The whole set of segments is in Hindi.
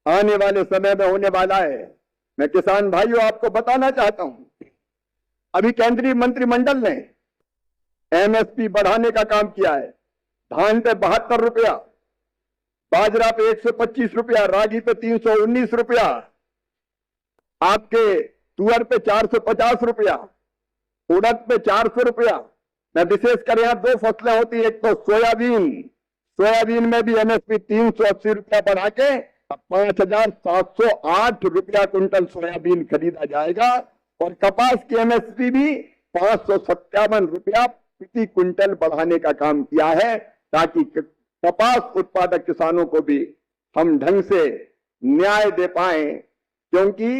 आने वाले समय में होने वाला है। मैं किसान भाइयों आपको बताना चाहता हूं, अभी केंद्रीय मंत्रिमंडल ने एमएसपी बढ़ाने का काम किया है। धान पे 72 रुपया, बाजरा पे 125 रुपया, रागी पे 319 रुपया, आपके तुअर पे 450 रुपया, उड़द पे 400 रुपया। मैं विशेषकर यहां दो फसलें होती है, एक तो सोयाबीन, सोयाबीन में भी एमएसपी 380 रुपया बढ़ा के 5,708 रुपया क्विंटल सोयाबीन खरीदा जाएगा। और कपास की एमएसपी भी 557 रुपया प्रति क्विंटल बढ़ाने का काम किया है, ताकि कपास उत्पादक किसानों को भी हम ढंग से न्याय दे पाए। क्योंकि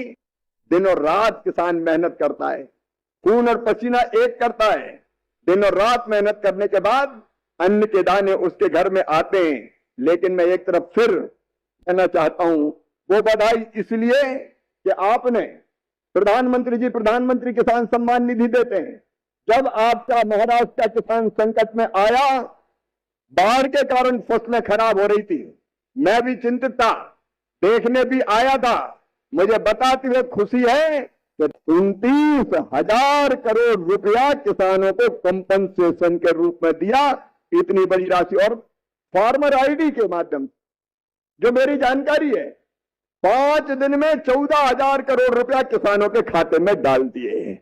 दिनों रात किसान मेहनत करता है, खून और पसीना एक करता है। दिनों रात मेहनत करने के बाद अन्न के दाने उसके घर में आते हैं। लेकिन मैं एक तरफ फिर कहना चाहता हूं, वो बधाई इसलिए कि आपने प्रधानमंत्री किसान सम्मान निधि देते हैं। जब आपका महाराष्ट्र का किसान संकट में आया, बाढ़ के कारण फसलें खराब हो रही थी, मैं भी चिंतित था, देखने भी आया था। मुझे बताते हुए खुशी है कि 29,000 करोड़ रुपया किसानों को कंपनसेशन के रूप में दिया। इतनी बड़ी राशि, और फार्मर आईडी के माध्यम से, जो मेरी जानकारी है, 5 दिन में 14,000 करोड़ रुपया किसानों के खाते में डाल दिए।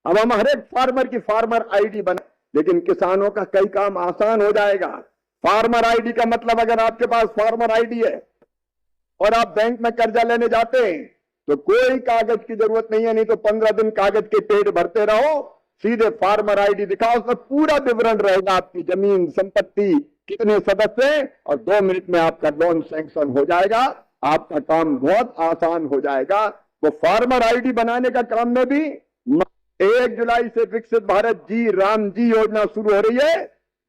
अब हम हर एक फार्मर की फार्मर आईडी बना, लेकिन किसानों का कई काम आसान हो जाएगा। फार्मर आईडी का मतलब, अगर आपके पास फार्मर आईडी है और आप बैंक में कर्जा लेने जाते हैं तो कोई कागज की जरूरत नहीं है, नहीं तो 15 दिन कागज के पेड़ भरते रहो, सीधे फार्मर आईडी दिखाओ, उसमें पूरा विवरण रहेगा, आपकी जमीन, संपत्ति, कितने सदस्य हैं, और 2 मिनट में आपका लोन सैंक्शन हो जाएगा। आपका काम बहुत आसान हो जाएगा। वो फार्मर आईडी बनाने का काम में भी 1 जुलाई से विकसित भारत जी राम जी योजना शुरू हो रही है।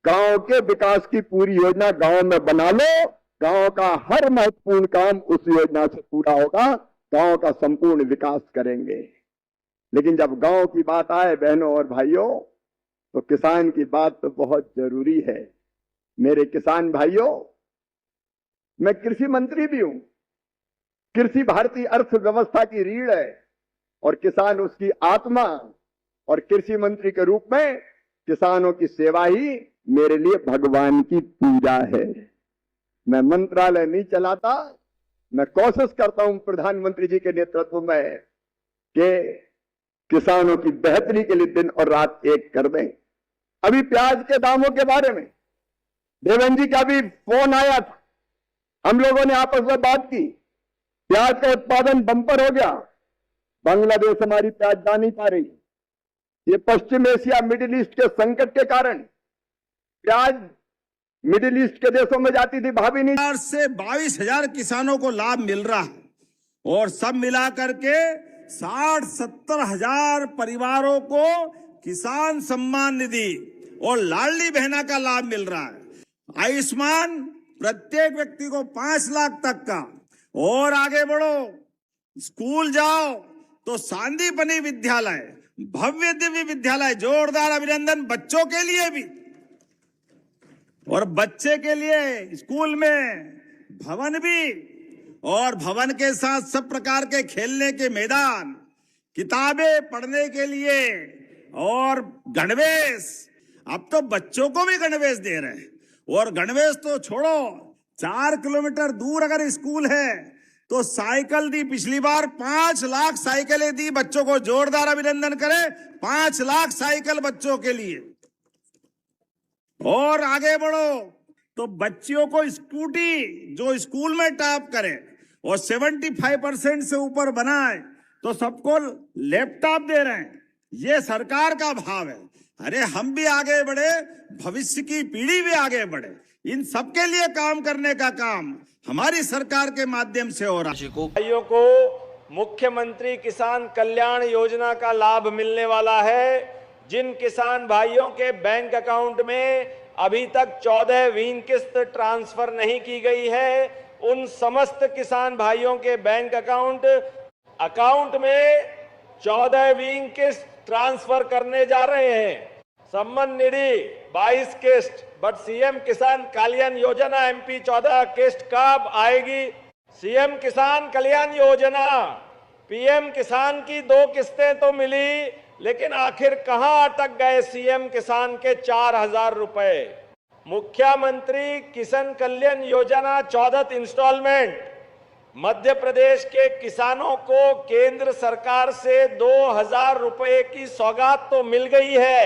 गांव के विकास की पूरी योजना गांव में बना लो, गांव का हर महत्वपूर्ण काम उस योजना से पूरा होगा, गांव का संपूर्ण विकास करेंगे। लेकिन जब गांव की बात आए बहनों और भाइयों, तो किसान की बात तो बहुत जरूरी है। मेरे किसान भाइयों, मैं कृषि मंत्री भी हूं। कृषि भारतीय अर्थव्यवस्था की रीढ़ है और किसान उसकी आत्मा, और कृषि मंत्री के रूप में किसानों की सेवा ही मेरे लिए भगवान की पूजा है। मैं मंत्रालय नहीं चलाता, मैं कोशिश करता हूं प्रधानमंत्री जी के नेतृत्व में कि किसानों की बेहतरी के लिए दिन और रात एक कर दें। अभी प्याज के दामों के बारे में देवेंद्र जी का भी फोन आया था, हम लोगों ने आपस में बात की। प्याज का उत्पादन बंपर हो गया, बांग्लादेश हमारी प्याज ला नहीं पा रही। ये पश्चिम एशिया, मिडिल ईस्ट के संकट के कारण प्याज मिडिल ईस्ट के देशों में जाती थी, भाभी नहीं। से 22,000 किसानों को लाभ मिल रहा है, और सब मिलाकर के 60-70 हजार परिवारों को किसान सम्मान निधि और लाडली बहना का लाभ मिल रहा है। आयुष्मान प्रत्येक व्यक्ति को 5 लाख तक का। और आगे बढ़ो, स्कूल जाओ तो सांदीपनि विद्यालय, भव्य दिव्य विद्यालय, जोरदार अभिनंदन बच्चों के लिए भी। और बच्चे के लिए स्कूल में भवन भी, और भवन के साथ सब प्रकार के खेलने के मैदान, किताबें पढ़ने के लिए, और गणवेश। अब तो बच्चों को भी गणवेश दे रहे हैं। और गणवेश तो छोड़ो, 4 किलोमीटर दूर अगर स्कूल है तो साइकिल दी। पिछली बार 5 लाख साइकिलें दी बच्चों को। जोरदार अभिनंदन करें, 5 लाख साइकिल बच्चों के लिए। और आगे बढ़ो तो बच्चियों को स्कूटी जो स्कूल में टॉप करे और 75% से ऊपर बनाए तो सबको लैपटॉप दे रहे हैं। ये सरकार का भाव है। अरे हम भी आगे बढ़े, भविष्य की पीढ़ी भी आगे बढ़े, इन सबके लिए काम करने का काम हमारी सरकार के माध्यम से हो रहा है। भाइयों को मुख्यमंत्री किसान कल्याण योजना का लाभ मिलने वाला है। जिन किसान भाइयों के बैंक अकाउंट में अभी तक 14वीं किस्त ट्रांसफर नहीं की गई है, उन समस्त किसान भाइयों के बैंक अकाउंट में 14वीं किस्त ट्रांसफर करने जा रहे हैं। सम्मान निधि 22 किस्त, बट सीएम किसान कल्याण योजना MP 14 किस्त कब आएगी? सीएम किसान कल्याण योजना, पीएम किसान की 2 किस्तें तो मिली, लेकिन आखिर कहां अटक गए सीएम किसान के 4,000 रुपए। मुख्यमंत्री किसान कल्याण योजना 14th इंस्टॉलमेंट, मध्य प्रदेश के किसानों को केंद्र सरकार से 2,000 रुपए की सौगात तो मिल गई है,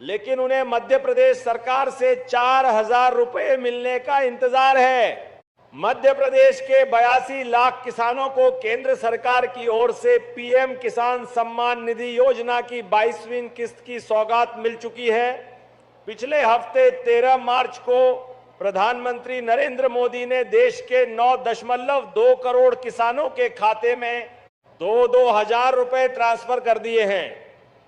लेकिन उन्हें मध्य प्रदेश सरकार से 4,000 रुपए मिलने का इंतजार है। मध्य प्रदेश के 82 लाख किसानों को केंद्र सरकार की ओर से पीएम किसान सम्मान निधि योजना की 22वीं किस्त की सौगात मिल चुकी है। पिछले हफ्ते 13 मार्च को प्रधानमंत्री नरेंद्र मोदी ने देश के 9.2 करोड़ किसानों के खाते में 2-2 हजार रुपए ट्रांसफर कर दिए हैं।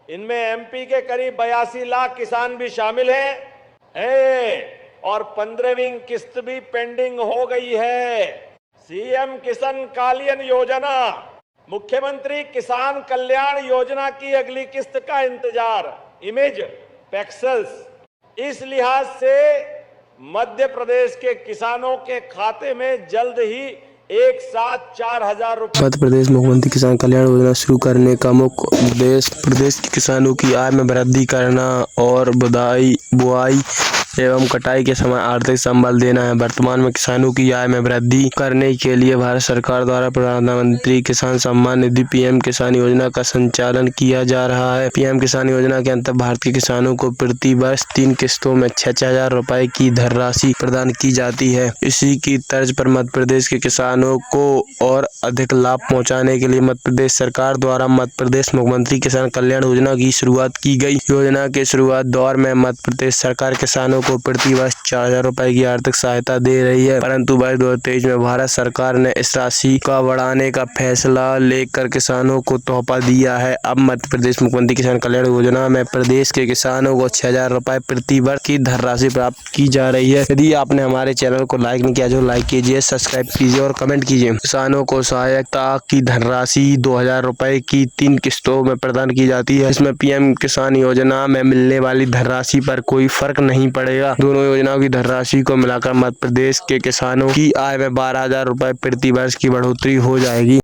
इनमें एमपी के करीब 82 लाख किसान भी शामिल हैं और 15वीं किस्त भी पेंडिंग हो गई है। सीएम किसान कल्याण योजना, मुख्यमंत्री किसान कल्याण योजना की अगली किस्त का इंतजार, इमेज पैक्सल्स। इस लिहाज से मध्य प्रदेश के किसानों के खाते में जल्द ही एक साथ 4,000 रुपए। मध्य प्रदेश मुख्यमंत्री किसान कल्याण योजना शुरू करने का मुख्य उद्देश्य प्रदेश के किसानों की आय में वृद्धि करना और बुआई एवं कटाई के समय आर्थिक संबल देना है। वर्तमान में किसानों की आय में वृद्धि करने के लिए भारत सरकार द्वारा प्रधानमंत्री किसान सम्मान निधि पीएम किसान योजना का संचालन किया जा रहा है। पीएम किसान योजना के अंतर्गत भारत के किसानों को प्रति वर्ष 3 किस्तों में 6,000 रुपए की धनराशि प्रदान की जाती है। इसी की तर्ज पर मध्य प्रदेश के किसानों को और अधिक लाभ पहुँचाने के लिए मध्य प्रदेश सरकार द्वारा मध्य प्रदेश मुख्यमंत्री किसान कल्याण योजना की शुरुआत की गई। योजना के शुरुआत दौर में मध्य प्रदेश सरकार किसानों को प्रति वर्ष 4,000 रुपए की आर्थिक सहायता दे रही है, परंतु वर्ष 2023 में भारत सरकार ने इस राशि का बढ़ाने का फैसला लेकर किसानों को तोहफा दिया है। अब मध्य प्रदेश मुख्यमंत्री किसान कल्याण योजना में प्रदेश के किसानों को 6,000 रुपए प्रति वर्ष की धनराशि प्राप्त की जा रही है। यदि आपने हमारे चैनल को लाइक नहीं किया तो लाइक कीजिए, सब्सक्राइब कीजिए और कमेंट कीजिए। किसानों को सहायता की धनराशि 2,000 रुपए की 3 किस्तों में प्रदान की जाती है। इसमें पीएम किसान योजना में मिलने वाली धनराशि पर कोई फर्क नहीं पड़ेगा। दोनों योजनाओं की धनराशि को मिलाकर मध्य प्रदेश के किसानों की आय में 12,000 रुपए प्रति वर्ष की बढ़ोतरी हो जाएगी।